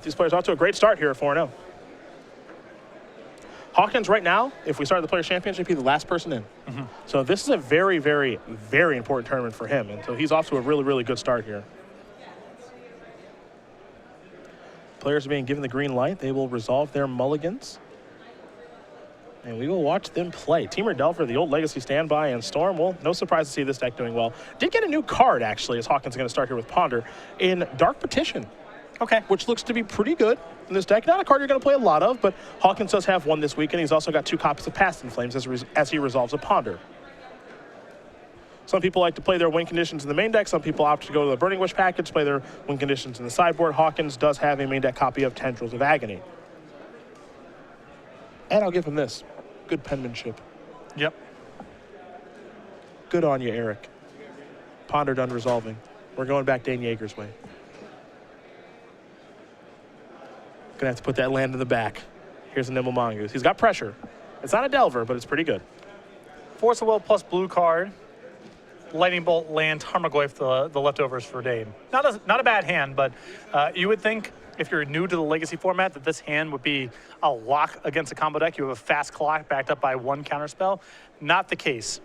these players off to a great start here at 4-0. Hawkins right now, if we started the Players' Championship, he'd be the last person in. So this is a very, very, very important tournament for him. And so he's off to a really, really good start here. Players are being given the green light. They will resolve their mulligans. And we will watch them play. Teamer Delver, the old Legacy standby, and Storm. Well, no surprise to see this deck doing well. Did get a new card, actually, as Hawkins is going to start here with Ponder, in Dark Petition. Okay. Which looks to be pretty good in this deck. Not a card you're going to play a lot of, but Hawkins does have one this week, and he's also got 2 copies of Past in Flames as he resolves a Ponder. Some people like to play their win conditions in the main deck. Some people opt to go to the Burning Wish package, play their win conditions in the sideboard. Hawkins does have a main deck copy of Tendrils of Agony. And I'll give him this. Good penmanship. Yep. Good on you, Eric. Ponder done resolving. We're going back Dane Jaeger's way. Gonna have to put that land in the back. Here's a Nimble Mongoose. He's got pressure. It's not a Delver, but it's pretty good. Force of Will plus blue card. Lightning Bolt, land, Tarmogoyf, the leftovers for Dane. Not a bad hand, but you would think if you're new to the Legacy format that this hand would be a lock against a combo deck. You have a fast clock backed up by 1 counterspell. Not the case.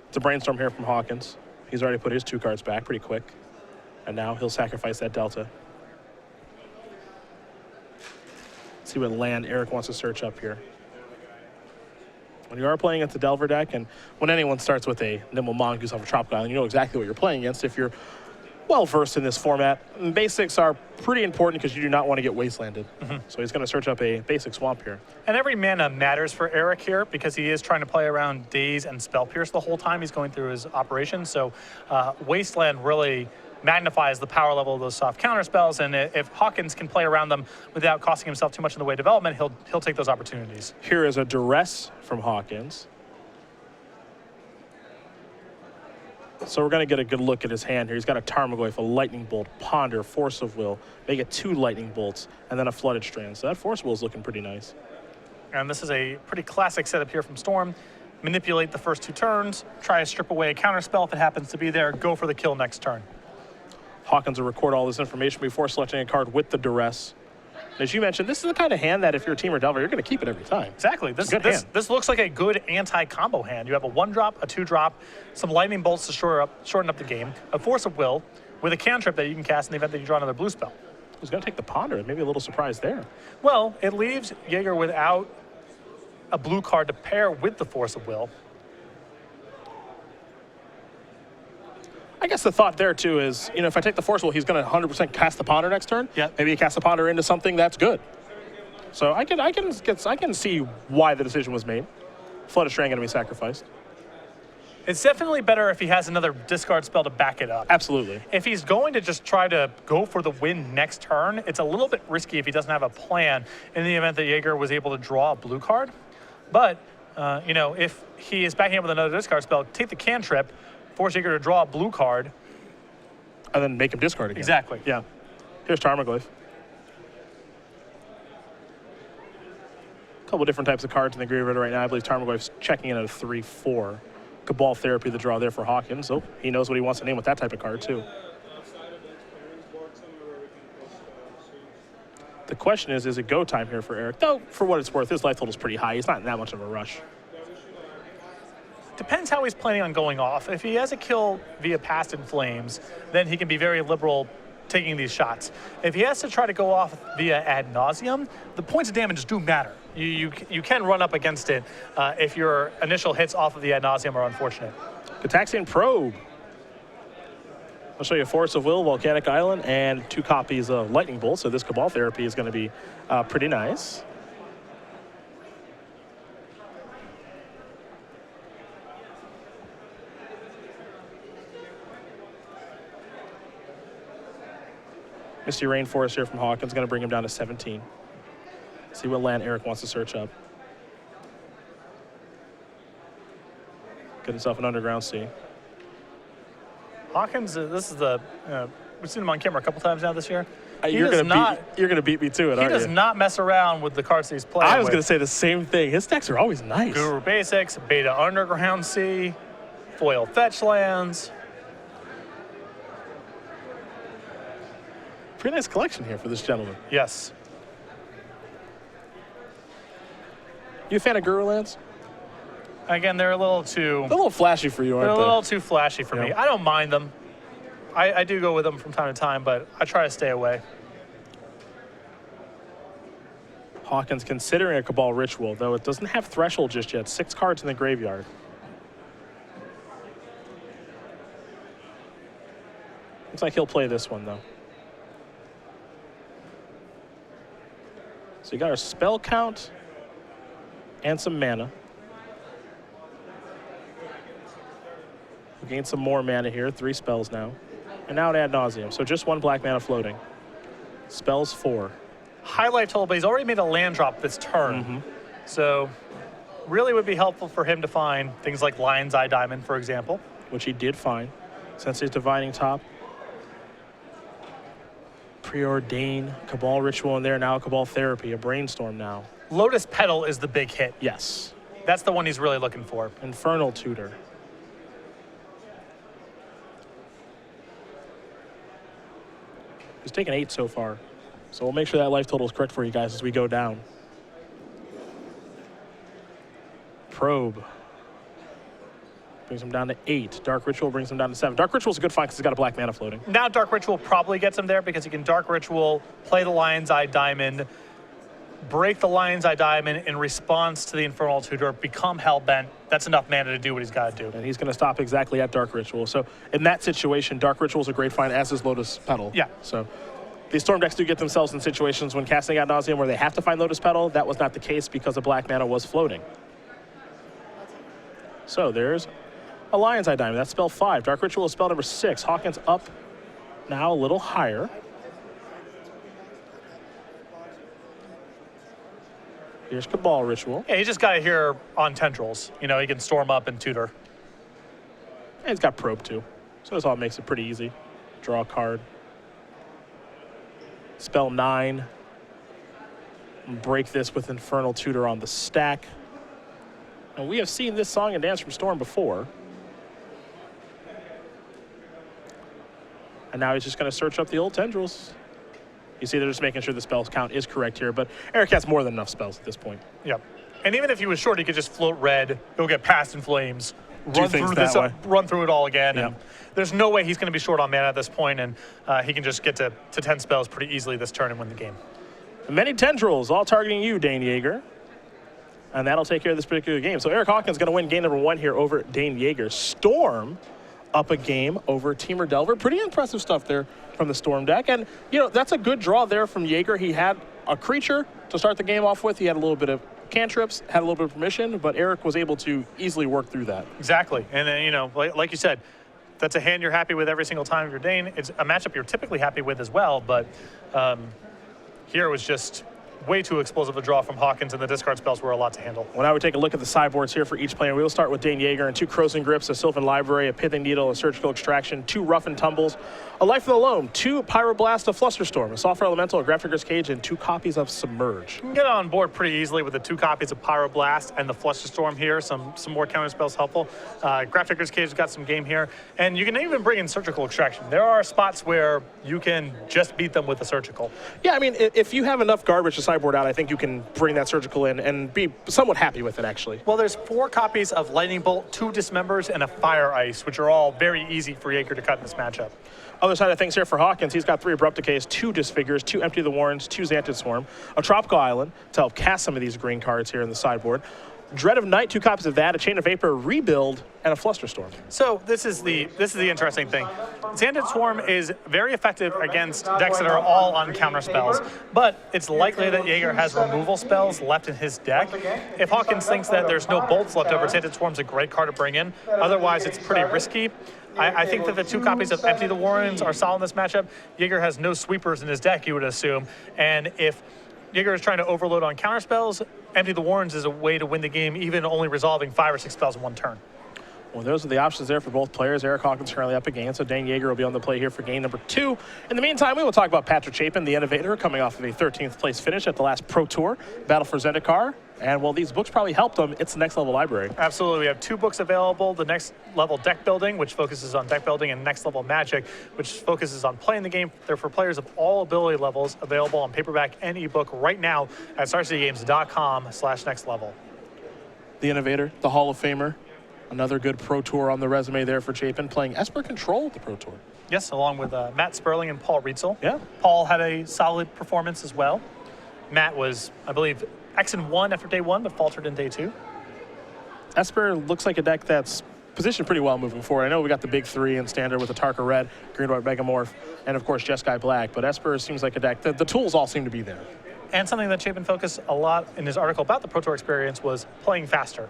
It's a brainstorm here from Hawkins. He's already put his 2 cards back pretty quick. And now he'll sacrifice that Delta. Let's see what land Eric wants to search up here. When you are playing against the Delver deck, and when anyone starts with a Nimble Mongoose off a Tropical Island, you know exactly what you're playing against if you're well-versed in this format. And basics are pretty important because you do not want to get wastelanded. So he's going to search up a basic Swamp here. And every mana matters for Eric here because he is trying to play around Daze and Spell Pierce the whole time he's going through his operation. So Wasteland really magnifies the power level of those soft counter spells, and if Hawkins can play around them without costing himself too much in the way of development, he'll take those opportunities. Here is a Duress from Hawkins. So we're going to get a good look at his hand here. He's got a Tarmogoyf, a Lightning Bolt, Ponder, Force of Will, make it 2 Lightning Bolts, and then a Flooded Strand. So that Force of Will is looking pretty nice. And this is a pretty classic setup here from Storm. Manipulate the first 2 turns, try to strip away a counter spell if it happens to be there, go for the kill next turn. Hawkins will record all this information before selecting a card with the Duress. As you mentioned, this is the kind of hand that if you're a Teamer Delver, you're going to keep it every time. Exactly. This looks like a good anti-combo hand. You have a 1-drop, a 2-drop, some Lightning Bolts to shorten up the game, a Force of Will, with a cantrip that you can cast in the event that you draw another blue spell. He's going to take the Ponder. Maybe a little surprise there. Well, it leaves Jaeger without a blue card to pair with the Force of Will. I guess the thought there, too, is, you know, if I take the Force Will, he's going to 100% cast the Ponder next turn. Yeah. Maybe he casts the Ponder into something that's good. So I can see why the decision was made. Flooded Strand going to be sacrificed. It's definitely better if he has another discard spell to back it up. Absolutely. If he's going to just try to go for the win next turn, it's a little bit risky if he doesn't have a plan in the event that Jaeger was able to draw a blue card. But, you know, if he is backing up with another discard spell, take the cantrip, force Jaeger to draw a blue card. And then make him discard again. Exactly. Yeah. Here's Tarmogoyf. A couple different types of cards in the graveyard right now. I believe Tarmogoyf's checking in at a 3-4. Cabal Therapy, the draw there for Hawkins. So he knows what he wants to name with that type of card, too. The question is it go time here for Eric? Though, for what it's worth, his life total is pretty high. He's not in that much of a rush. Depends how he's planning on going off. If he has a kill via Past in Flames, then he can be very liberal taking these shots. If he has to try to go off via Ad Nauseam, the points of damage do matter. You can run up against it if your initial hits off of the Ad Nauseam are unfortunate. Gataxian Probe. I'll show you Force of Will, Volcanic Island, and 2 copies of Lightning Bolt. So this Cabal Therapy is going to be pretty nice. Misty Rainforest here from Hawkins, going to bring him down to 17. See what land Eric wants to search up. Get himself an Underground Sea. Hawkins, this is the, we've seen him on camera a couple times now this year. You're going to beat me to it, aren't you? He does not mess around with the cards that he's playing I was going to say the same thing. His decks are always nice. Guru Basics, Beta Underground Sea, Foil Fetch Lands. Pretty nice collection here for this gentleman. Yes. You a fan of Guru Lands? Again, they're a little too... A little flashy for you, aren't They're a they? little too flashy for me. Yeah. I don't mind them. I do go with them from time to time, but I try to stay away. Hawkins considering a Cabal Ritual, though it doesn't have Threshold just yet. 6 cards in the graveyard. Looks like he'll play this one, though. So you got our spell count and some mana. We gained some more mana here, 3 spells now. And now an Ad Nauseam, so just 1 black mana floating. Spells 4. High life total, but he's already made a land drop this turn. So really would be helpful for him to find things like Lion's Eye Diamond, for example. Which he did find, since he's Divining Top. Preordain, Cabal Ritual in there, now Cabal Therapy, a Brainstorm now. Lotus Petal is the big hit. Yes. That's the one he's really looking for. Infernal Tutor. He's taken 8 so far. So we'll make sure that life total is correct for you guys as we go down. Probe. Brings him down to 8. Dark Ritual brings him down to 7. Dark Ritual's a good find because he's got a black mana floating. Now Dark Ritual probably gets him there because he can Dark Ritual, play the Lion's Eye Diamond, break the Lion's Eye Diamond in response to the Infernal Tutor, become Hellbent. That's enough mana to do what he's got to do. And he's going to stop exactly at Dark Ritual. So in that situation, Dark Ritual is a great find, as is Lotus Petal. Yeah. So these Storm decks do get themselves in situations when casting Ad Nauseam where they have to find Lotus Petal. That was not the case because the black mana was floating. So there's a Lion's Eye Diamond. That's spell 5. Dark Ritual is spell number 6. Hawkins up now a little higher. Here's Cabal Ritual. Yeah, he just got it here on Tendrils. You know, he can storm up and tutor. And he's got Probe too. So this all makes it pretty easy. Draw a card. Spell 9. Break this with Infernal Tutor on the stack. And we have seen this song and dance from Storm before. And now he's just going to search up the old Tendrils. You see, they're just making sure the spell count is correct here, but Eric has more than enough spells at this point. Yep. And even if he was short, he could just float red, go get Past in Flames, run through it all again. Yeah. And there's no way he's going to be short on mana at this point, and he can just get to 10 spells pretty easily this turn and win the game. Many Tendrils, all targeting you, Dane Jaeger. And that'll take care of this particular game. So Eric Hawkins going to win game number 1 here over Dane Jaeger. Storm up a game over Teamer Delver. Pretty impressive stuff there from the Storm deck. And, you know, that's a good draw there from Jaeger. He had a creature to start the game off with. He had a little bit of cantrips, had a little bit of permission, but Eric was able to easily work through that. Exactly. And then, you know, like you said, that's a hand you're happy with every single time of your Dane. It's a matchup you're typically happy with as well, but here it was just way too explosive a draw from Hawkins, and the discard spells were a lot to handle. When I would take a look at the sideboards here for each player, we will start with Dane Jaeger and 2 Crows and Grips, a Sylvan Library, a Pithing Needle, a Surgical Extraction, 2 Rough and Tumbles, a Life of the Loam, 2 Pyroblast, a Flusterstorm, a Sulfur Elemental, a Graphiger's Cage, and 2 copies of Submerge. You can get on board pretty easily with the 2 copies of Pyroblast and the Flusterstorm here. Some more counter spells helpful. Graphiger's Cage has got some game here. And you can even bring in Surgical Extraction. There are spots where you can just beat them with a Surgical. Yeah, I mean, if you have enough garbage to sideboard out, I think you can bring that Surgical in and be somewhat happy with it, actually. Well, there's 4 copies of Lightning Bolt, 2 Dismembers, and a Fire Ice, which are all very easy for Jaeger to cut in this matchup. Other side of things here for Hawkins, he's got 3 Abrupt Decays, 2 Disfigures, 2 Empty the Warrens, 2 Xantid Swarm, a Tropical Island to help cast some of these green cards here in the sideboard. Dread of Night, 2 copies of that, a Chain of Vapor, Rebuild, and a Flusterstorm. So this is the interesting thing. Xantid Swarm is very effective against decks that are all on counter spells, but it's likely that Jaeger has removal spells left in his deck. If Hawkins thinks that there's no bolts left over, Xantid Swarm's a great card to bring in. Otherwise, it's pretty risky. I think that the 2 copies of Empty the Warrens are solid in this matchup. Jaeger has no sweepers in his deck, you would assume, and if Jaeger is trying to overload on counter spells, Empty the Warrens is a way to win the game, even only resolving 5 or 6 spells in one turn. Well, those are the options there for both players. Eric Hawkins currently up a game, so Dane Jaeger will be on the play here for game number 2. In the meantime, we will talk about Patrick Chapin, the innovator, coming off of a 13th place finish at the last Pro Tour Battle for Zendikar. And while these books probably helped him, it's the Next Level Library. Absolutely. We have 2 books available. The Next Level Deck Building, which focuses on deck building, and Next Level Magic, which focuses on playing the game. They're for players of all ability levels, available on paperback and ebook right now at StarCityGames.com/nextlevel. The innovator, the Hall of Famer. Another good Pro Tour on the resume there for Chapin, playing Esper Control at the Pro Tour. Yes, along with Matt Sperling and Paul Rietzel. Yeah. Paul had a solid performance as well. Matt was, I believe, X1 after day 1, but faltered in day 2. Esper looks like a deck that's positioned pretty well moving forward. I know we got the big 3 in standard with the Tarka Red, Green White Megamorph, and of course Jeskai Black, but Esper seems like a deck that the tools all seem to be there. And something that Chapin focused a lot in his article about the Pro Tour experience was playing faster.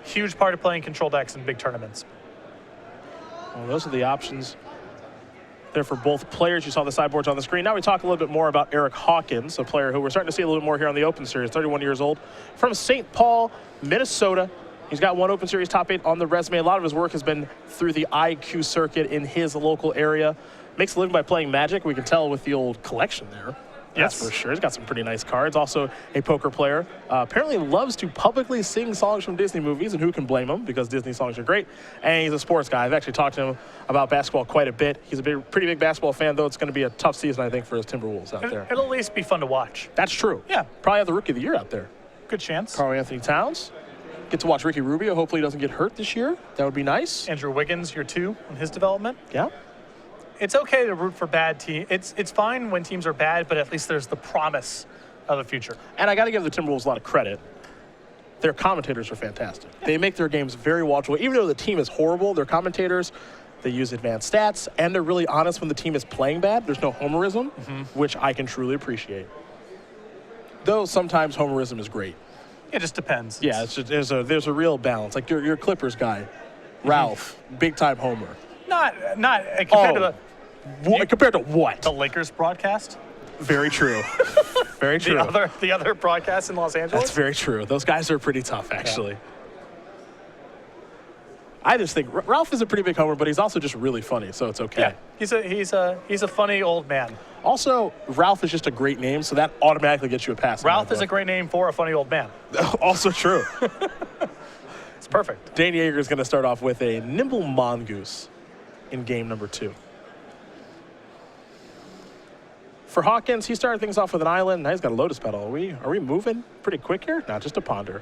Huge part of playing control decks in big tournaments. Well, those are the options there for both players. You saw the sideboards on the screen. Now we talk a little bit more about Eric Hawkins, a player who we're starting to see a little bit more here on the Open Series, 31 years old, from St. Paul, Minnesota. He's got 1 Open Series top 8 on the resume. A lot of his work has been through the IQ circuit in his local area. Makes a living by playing Magic. We can tell with the old collection there. That's Yes. for sure. He's got some pretty nice cards. Also a poker player. Apparently loves to publicly sing songs from Disney movies, and who can blame him, because Disney songs are great. And he's a sports guy. I've actually talked to him about basketball quite a bit. He's a pretty big basketball fan, though it's going to be a tough season, I think, for his Timberwolves out there. It'll at least be fun to watch. That's true. Yeah. Probably have the Rookie of the Year out there. Good chance. Karl Anthony Towns. Get to watch Ricky Rubio. Hopefully he doesn't get hurt this year. That would be nice. Andrew Wiggins, year 2 in his development. Yeah. It's okay to root for bad teams. It's fine when teams are bad, but at least there's the promise of the future. And I got to give the Timberwolves a lot of credit. Their commentators are fantastic. They make their games very watchable. Even though the team is horrible, their commentators, they use advanced stats, and they're really honest when the team is playing bad. There's no homerism, which I can truly appreciate. Though sometimes homerism is great. It just depends. Yeah, it's just, there's a real balance. Like your Clippers guy, Ralph, big-time homer. Not compared to Compared to what? the Lakers broadcast. Very true. Very true. The other broadcast in Los Angeles. That's very true. Those guys are pretty tough, actually. Yeah. I just think Ralph is a pretty big homer, but he's also just really funny, so it's okay. Yeah, he's a funny old man. Also, Ralph is just a great name, so that automatically gets you a pass. Ralph is a great name for a funny old man. Also true. It's perfect. Dane Jaeger is going to start off with a Nimble Mongoose in game number 2. For Hawkins, he started things off with an island. Now he's got a Lotus Petal. Are we moving pretty quick here? Not just a Ponder.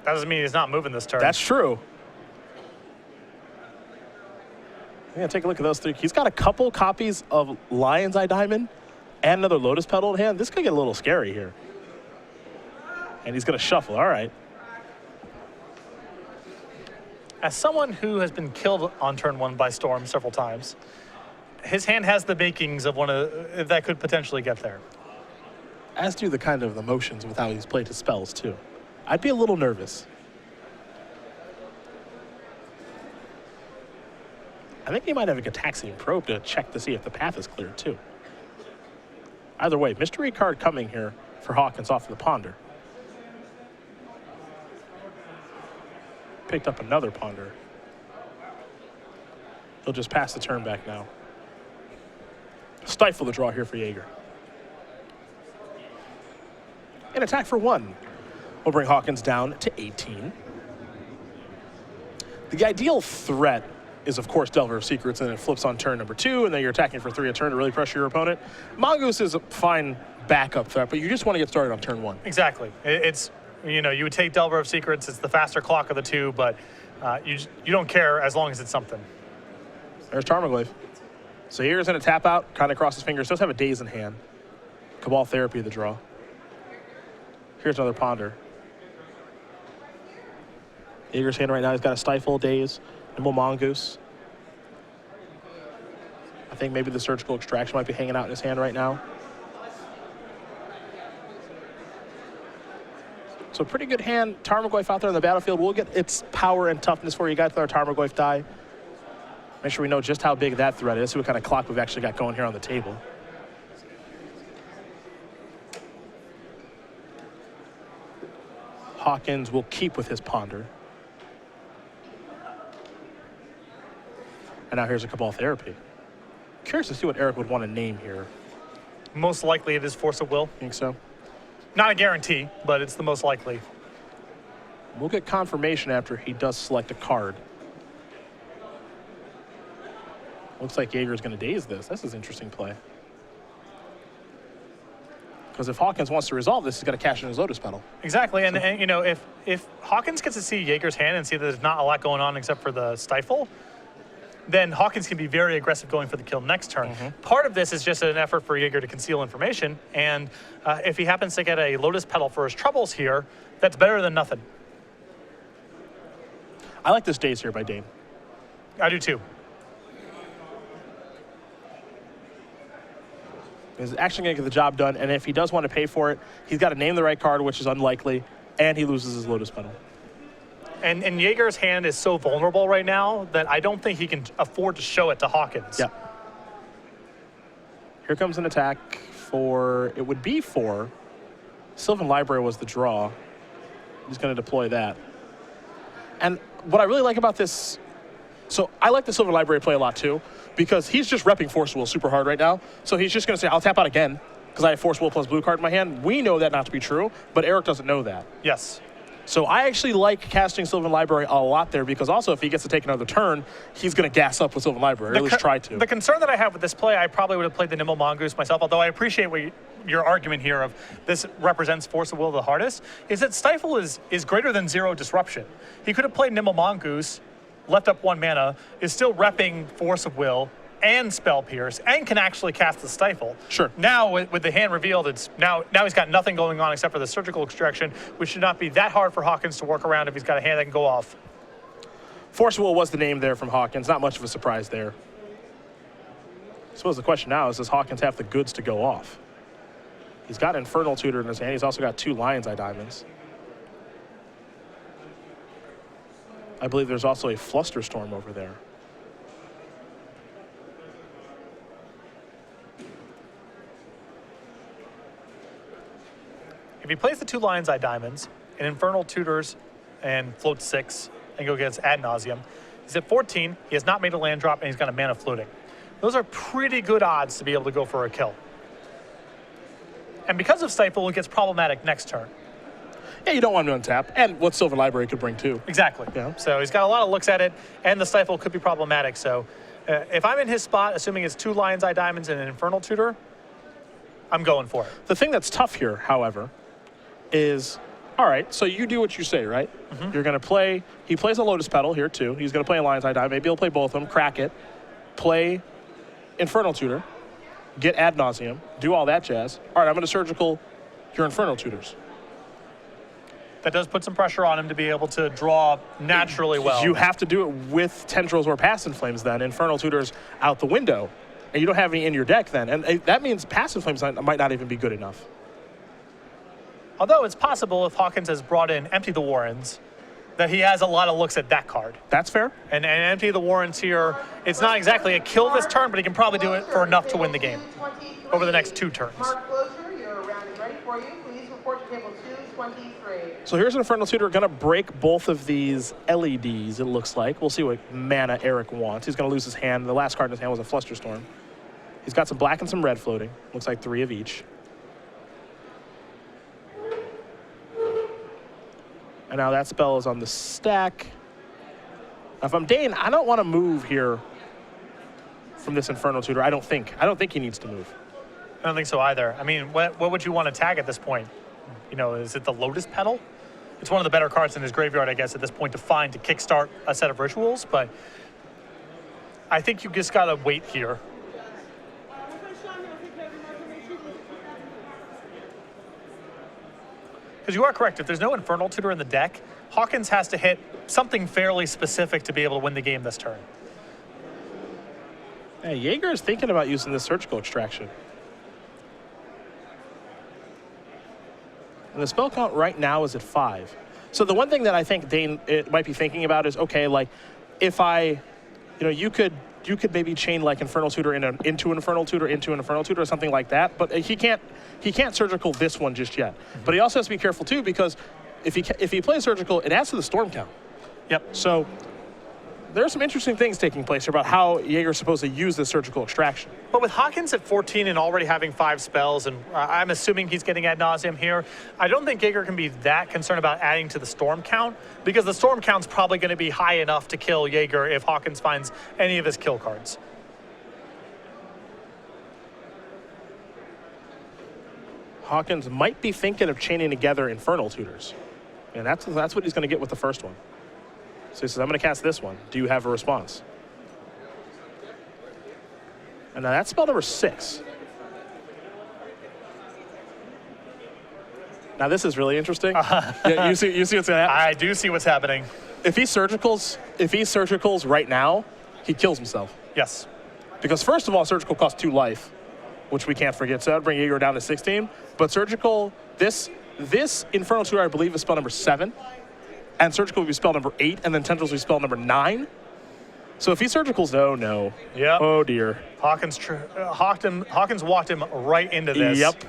That doesn't mean he's not moving this turn. That's true. Yeah, take a look at those 3. He's got a couple copies of Lion's Eye Diamond and another Lotus Petal in hand. This could get a little scary here. And he's going to shuffle. All right. As someone who has been killed on turn 1 by Storm several times, his hand has the makings of one of that could potentially get there. As do the kind of emotions with how he's played his spells, too. I'd be a little nervous. I think he might have a Gataxian Probe to check to see if the path is clear, too. Either way, mystery card coming here for Hawkins off of the Ponder. Picked up another Ponder. He'll just pass the turn back now. Stifle the draw here for Jaeger. An attack for 1 will bring Hawkins down to 18. The ideal threat is, of course, Delver of Secrets, and it flips on turn number 2, and then you're attacking for 3 a turn to really pressure your opponent. Mongoose is a fine backup threat, but you just want to get started on turn 1. Exactly. It's, you would take Delver of Secrets. It's the faster clock of the 2, but you don't care as long as it's something. There's Tarmogoyf. So Jaeger's going to tap out, kind of cross his fingers. Does have a Daze in hand. Cabal Therapy, the draw. Here's another Ponder. Jaeger's hand right now, he's got a Stifle, Daze, Nimble Mongoose. I think maybe the Surgical Extraction might be hanging out in his hand right now. So pretty good hand. Tarmogoyf out there on the battlefield. We'll get its power and toughness for you guys with our Tarmogoyf die. Make sure we know just how big that threat is, see what kind of clock we've actually got going here on the table. Hawkins will keep with his Ponder. And now here's a Cabal Therapy. Curious to see what Eric would want to name here. Most likely it is Force of Will. Think so? Not a guarantee, but it's the most likely. We'll get confirmation after he does select a card. Looks like Jaeger's going to daze this. This is an interesting play. Because if Hawkins wants to resolve this, he's got to cash in his Lotus Petal. Exactly, and you know, if Hawkins gets to see Jaeger's hand and see that there's not a lot going on except for the Stifle, then Hawkins can be very aggressive going for the kill next turn. Part of this is just an effort for Jaeger to conceal information, and if he happens to get a Lotus Petal for his troubles here, that's better than nothing. I like this daze here by Dane. I do too. He's actually going to get the job done, and if he does want to pay for it, he's got to name the right card, which is unlikely, and he loses his Lotus Petal. And Jaeger's hand is so vulnerable right now that I don't think he can afford to show it to Hawkins. Yeah. Here comes an attack for, it would be for, Sylvan Library was the draw. He's going to deploy that. And what I really like about this, so I like the Sylvan Library play a lot too, because he's just repping Force Will super hard right now. So he's just going to say, I'll tap out again, because I have Force Will plus blue card in my hand. We know that not to be true, but Eric doesn't know that. Yes. So I actually like casting Sylvan Library a lot there, because also if he gets to take another turn, he's going to gas up with Sylvan Library, or at least try to. The concern that I have with this play, I probably would have played the Nimble Mongoose myself, although I appreciate your argument here of this represents Force of Will the hardest, is that Stifle is greater than 0 disruption. He could have played Nimble Mongoose, left up 1 mana, is still repping Force of Will and Spell Pierce, and can actually cast the Stifle. Sure. Now, with the hand revealed, it's now he's got nothing going on except for the Surgical Extraction, which should not be that hard for Hawkins to work around if he's got a hand that can go off. Force Will was the name there from Hawkins. Not much of a surprise there. I suppose the question now is, does Hawkins have the goods to go off? He's got Infernal Tutor in his hand. He's also got 2 Lion's Eye Diamonds. I believe there's also a Flusterstorm over there. If he plays the 2 Lion's Eye Diamonds and Infernal Tutors and floats 6 and go against Ad Nauseam, he's at 14, he has not made a land drop, and he's got a mana floating. Those are pretty good odds to be able to go for a kill. And because of Stifle, it gets problematic next turn. Yeah, you don't want him to untap, and what Sylvan Library could bring too. Exactly. Yeah. So he's got a lot of looks at it, and the Stifle could be problematic. So if I'm in his spot, assuming it's 2 Lion's Eye Diamonds and an Infernal Tutor, I'm going for it. The thing that's tough here, however, is, all right, so you do what you say, right? You're going to play, he plays a Lotus Petal here too. He's going to play a Lion's Eye Diamond. Maybe he'll play both of them, crack it, play Infernal Tutor, get Ad Nauseam, do all that jazz. All right, I'm going to Surgical your Infernal Tutors. That does put some pressure on him to be able to draw naturally well. You have to do it with Tendrils or Past in Flames then. Infernal Tutors out the window. And you don't have any in your deck then. And that means Past in Flames might not even be good enough. Although it's possible if Hawkins has brought in Empty the Warrens, that he has a lot of looks at that card. That's fair. And Empty the Warrens here, it's not exactly a kill this turn, but he can probably do it for enough to win the game over the next 2 turns. Mark Closer, your round is ready for you. Please report to table 223. So here's an Infernal Tutor going to break both of these LEDs, it looks like. We'll see what mana Eric wants. He's going to lose his hand. The last card in his hand was a Flusterstorm. He's got some black and some red floating. Looks like 3 of each. And now that spell is on the stack. Now if I'm Dane, I don't want to move here from this Infernal Tutor. I don't think he needs to move. I don't think so either. I mean, what would you want to tag at this point? You know, is it the Lotus Petal? It's one of the better cards in his graveyard, I guess, at this point to find to kickstart a set of rituals, but I think you just gotta wait here. Because you are correct, if there's no Infernal Tutor in the deck, Hawkins has to hit something fairly specific to be able to win the game this turn. Yeah, Jaeger is thinking about using this Surgical Extraction. And the spell count right now is at 5. So the one thing that I think Dane might be thinking about is, okay, like, if you could maybe chain like Infernal Tutor into Infernal Tutor into an Infernal Tutor or something like that, but he can't Surgical this one just yet. But he also has to be careful too, because if he plays Surgical, it adds to the storm count. Yep. So there's some interesting things taking place here about how Jaeger's supposed to use this surgical extraction. But with Hawkins at 14 and already having 5 spells, and I'm assuming he's getting ad nauseum here, I don't think Jaeger can be that concerned about adding to the storm count, because the storm count's probably going to be high enough to kill Jaeger if Hawkins finds any of his kill cards. Hawkins might be thinking of chaining together Infernal Tutors. And that's what he's going to get with the first one. So he says, I'm going to cast this one. Do you have a response? And now that's spell number 6. Now this is really interesting. Yeah, you see what's going to happen? I do see what's happening. If he surgicals right now, he kills himself. Yes. Because first of all, surgical costs 2 life, which we can't forget. So that would bring Jaeger down to 16. But surgical, this Infernal Tutor, I believe, is spell number 7. And surgical would be spell number 8, and then tendrils would be spell number 9. So if he surgicals, no. Yep. Oh dear. Hawkins walked him right into this. Yep.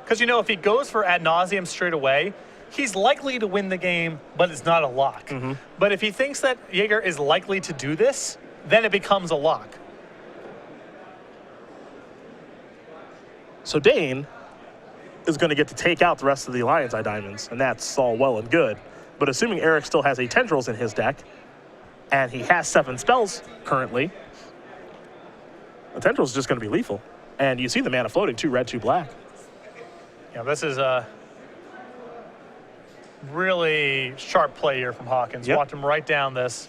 Because, if he goes for ad nauseum straight away, he's likely to win the game, but it's not a lock. Mm-hmm. But if he thinks that Jaeger is likely to do this, then it becomes a lock. So Dane is going to get to take out the rest of the Alliance Eye Diamonds, and that's all well and good. But assuming Eric still has 8 tendrils in his deck, and he has 7 spells currently, the tendril is just going to be lethal. And you see the mana floating, 2 red, 2 black. Yeah, this is a really sharp play here from Hawkins. Yep. Walked him right down this.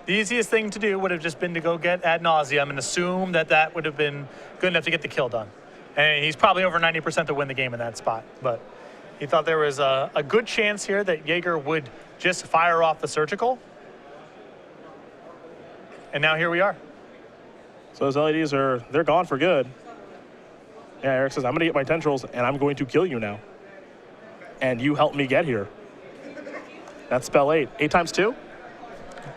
The easiest thing to do would have just been to go get ad nauseum and assume that would have been good enough to get the kill done. And he's probably over 90% to win the game in that spot. But he thought there was a good chance here that Jaeger would just fire off the surgical. And now here we are. So those LEDs they're gone for good. Yeah, Eric says, I'm going to get my tendrils, and I'm going to kill you now. And you helped me get here. That's spell 8. 8 times 2?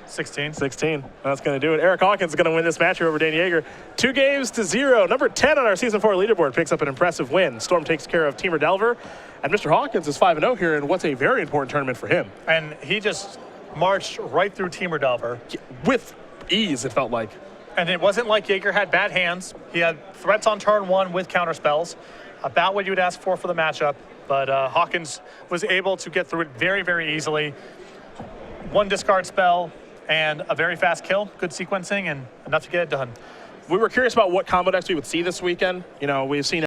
16. 16. That's going to do it. Eric Hawkins is going to win this match here over Dane Jaeger. 2 games to 0. Number 10 on our Season 4 leaderboard picks up an impressive win. Storm takes care of Teamer Delver. And Mr. Hawkins is 5-0 here in what's a very important tournament for him. And he just marched right through Teamer Delver. With ease, it felt like. And it wasn't like Jaeger had bad hands. He had threats on turn 1 with counter spells. About what you would ask for the matchup. But Hawkins was able to get through it very, very easily. 1 discard spell and a very fast kill. Good sequencing and enough to get it done. We were curious about what combo decks we would see this weekend. We've seen